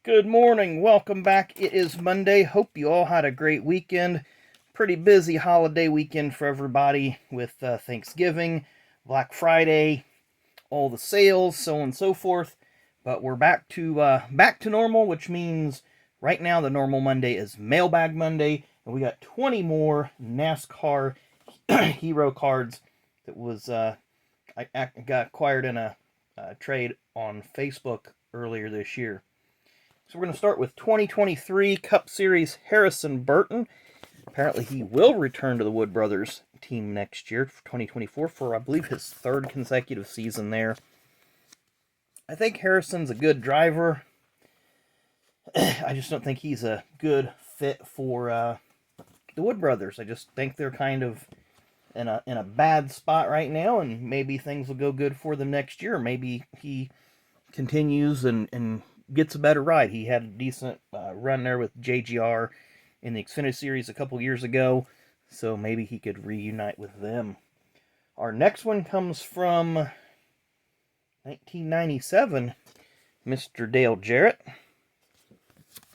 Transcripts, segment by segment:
Good morning. Welcome back. It is Monday. Hope you all had a great weekend. Pretty busy holiday weekend for everybody with Thanksgiving, Black Friday, all the sales, so on and so forth. But we're back to normal, which means right now the normal Monday is Mailbag Monday, and we got 20 more NASCAR hero cards that was I got acquired in a trade on Facebook earlier this year. So we're going to start with 2023 Cup Series Harrison Burton. Apparently he will return to the Wood Brothers team next year for 2024 for, I believe, his third consecutive season there. I think Harrison's a good driver. I just don't think he's a good fit for the Wood Brothers. I just think they're kind of in a bad spot right now, and maybe things will go good for them next year. Maybe he continues and gets a better ride. He had a decent run there with JGR in the Xfinity Series a couple years ago, so maybe he could reunite with them. Our next one comes from 1997, Mr. Dale Jarrett.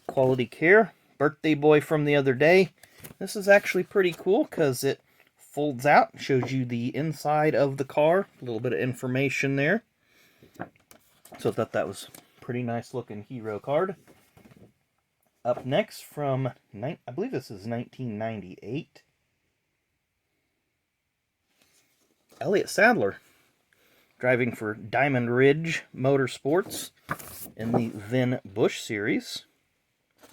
Quality Care, birthday boy from the other day. This is actually pretty cool because it folds out, shows you the inside of the car, a little bit of information there. So I thought that was pretty nice looking hero card. Up next from, I believe this is 1998. Elliott Sadler, driving for Diamond Ridge Motorsports in the then Busch Series.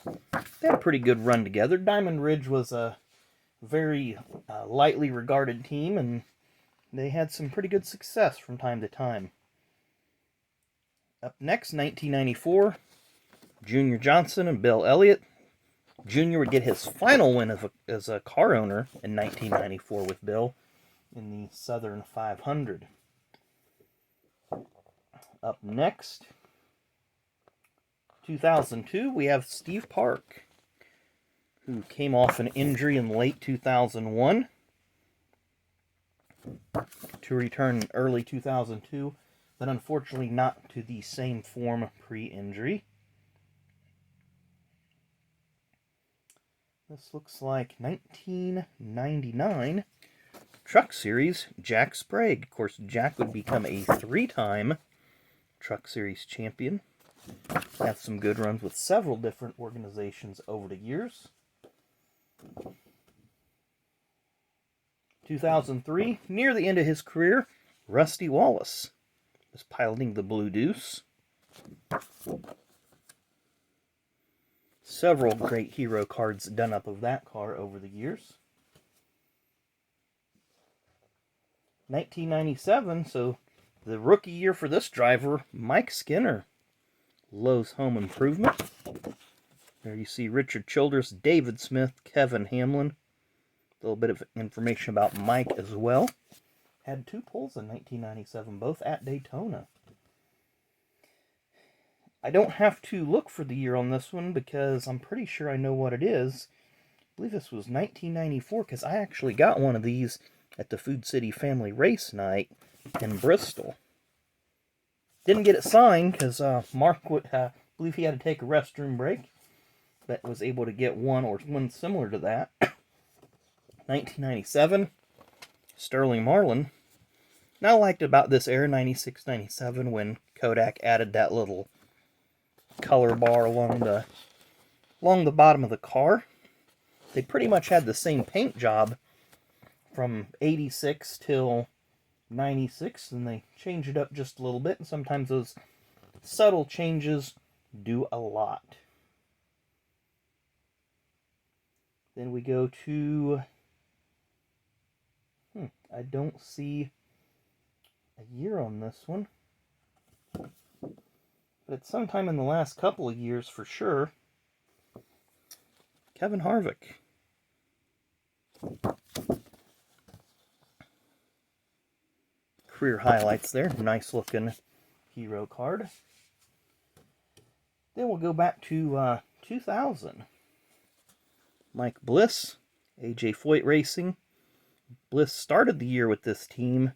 They had a pretty good run together. Diamond Ridge was a very lightly regarded team, and they had some pretty good success from time to time. Up next, 1994, Junior Johnson and Bill Elliott. Junior would get his final win as a car owner in 1994 with Bill in the Southern 500. Up next, 2002, we have Steve Park, who came off an injury in late 2001 to return in early 2002. But unfortunately not to the same form pre-injury. This looks like 1999 Truck Series, Jack Sprague. Of course, Jack would become a 3-time Truck Series champion. Had some good runs with several different organizations over the years. 2003, near the end of his career, Rusty Wallace was piloting the Blue Deuce. Several great hero cards done up of that car over the years. 1997, so the rookie year for this driver, Mike Skinner, Lowe's Home Improvement. There you see Richard Childress, David Smith, Kevin Hamlin. A little bit of information about Mike as well. Had 2 poles in 1997, both at Daytona. I don't have to look for the year on this one because I'm pretty sure I know what it is. I believe this was 1994 because I actually got one of these at the Food City Family Race Night in Bristol. Didn't get it signed because Mark would believe he had to take a restroom break, but was able to get one similar to that. 1997. Sterling Marlin. Now, I liked about this era, 96, 97, when Kodak added that little color bar along the bottom of the car. They pretty much had the same paint job from 86 till 96, and they changed it up just a little bit, and sometimes those subtle changes do a lot. Then we go to... I don't see a year on this one. But it's sometime in the last couple of years for sure. Kevin Harvick. Career highlights there. Nice looking hero card. Then we'll go back to 2000. Mike Bliss, AJ Foyt Racing. Bliss started the year with this team,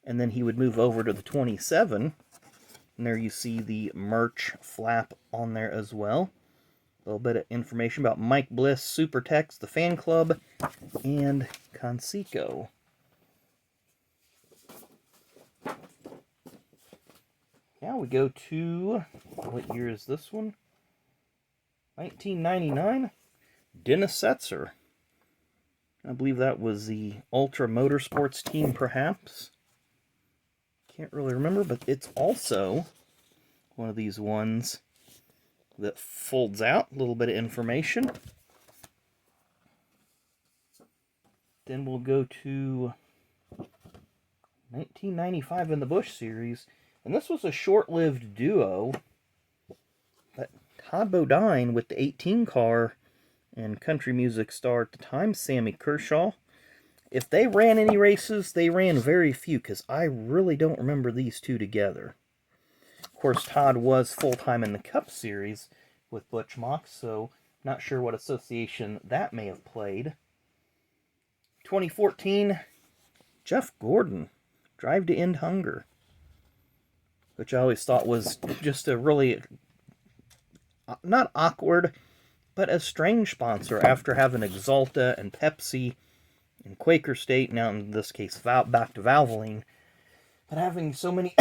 and then he would move over to the 27 And there you see the merch flap on there as well. A little bit of information about Mike Bliss, Supertex, the fan club, and Conseco. Now we go to, what year is this one? 1999. Dennis Setzer. I believe that was the Ultra Motorsports team, perhaps. Can't really remember, but it's also one of these ones that folds out. A little bit of information. Then we'll go to 1995 in the Busch Series. And this was a short-lived duo. But Todd Bodine with the 18 car and country music star at the time, Sammy Kershaw. If they ran any races, they ran very few, because I really don't remember these two together. Of course, Todd was full-time in the Cup Series with Butch Mock, so not sure what association that may have played. 2014, Jeff Gordon, Drive to End Hunger, which I always thought was just a really, not awkward, but a strange sponsor after having Exalta and Pepsi and Quaker State, now in this case back to Valvoline, but having so many,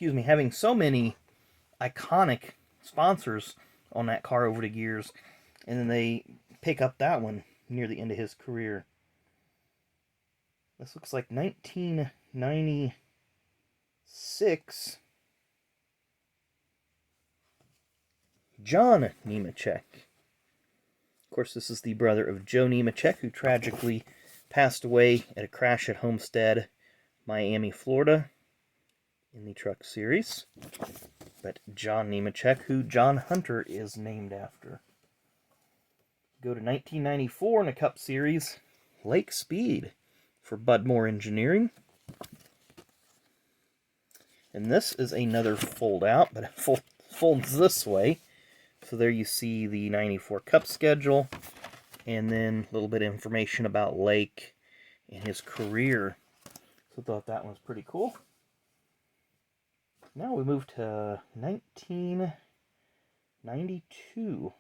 having so many iconic sponsors on that car over the years, and then they pick up that one near the end of his career. This looks like 1996. John Nemechek. Of course, this is the brother of Joe Nemechek, who tragically passed away at a crash at Homestead, Miami, Florida, in the Truck Series. But John Nemechek, who John Hunter is named after. Go to 1994 in the Cup Series, Lake Speed for Budmore Engineering. And this is another fold out, but it folds this way. So there you see the 94 Cup schedule, and then a little bit of information about Lake and his career. So I thought that one was pretty cool. Now we move to 1992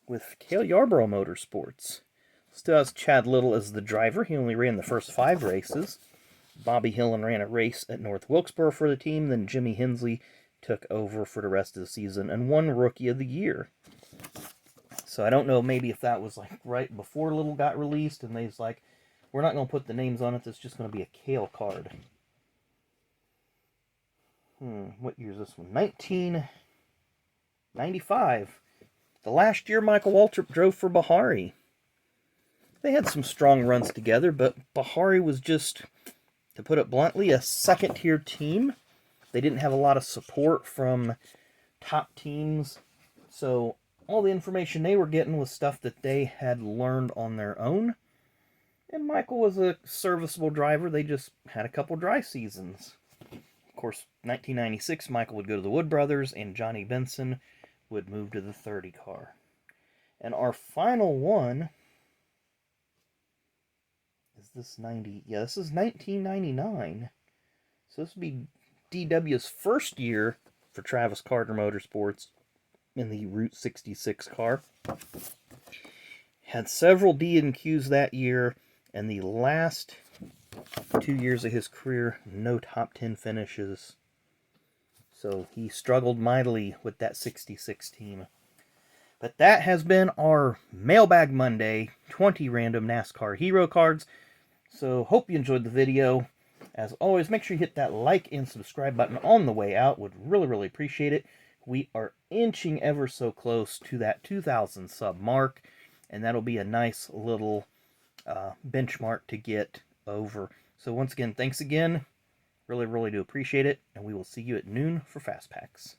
with Cale Yarborough Motorsports. Still has Chad Little as the driver. He only ran the first 5 races. Bobby Hillen ran a race at North Wilkesboro for the team. Then Jimmy Hensley took over for the rest of the season and won Rookie of the Year. So I don't know, maybe if that was like right before Little got released and they was like, we're not going to put the names on it, it's just going to be a Cale card. What year is this one? 1995. The last year Michael Waltrip drove for Bahari. They had some strong runs together, but Bahari was just, to put it bluntly, a second-tier team. They didn't have a lot of support from top teams, so all the information they were getting was stuff that they had learned on their own. And Michael was a serviceable driver. They just had a couple dry seasons. Of course, 1996, Michael would go to the Wood Brothers, and Johnny Benson would move to the 30 car. And our final one, is this 90? Yeah, this is 1999. So this would be DW's first year for Travis Carter Motorsports in the Route 66 car. Had several D&Qs that year, and the last 2 years of his career, no top 10 finishes. So he struggled mightily with that 66 team. But that has been our Mailbag Monday 20 random NASCAR hero cards. So hope you enjoyed the video. As always, make sure you hit that like and subscribe button on the way out. Would really, really appreciate it. We are inching ever so close to that 2,000 sub mark. And that'll be a nice little benchmark to get over. So once again, thanks again. Really, really do appreciate it. And we will see you at noon for Fast Packs.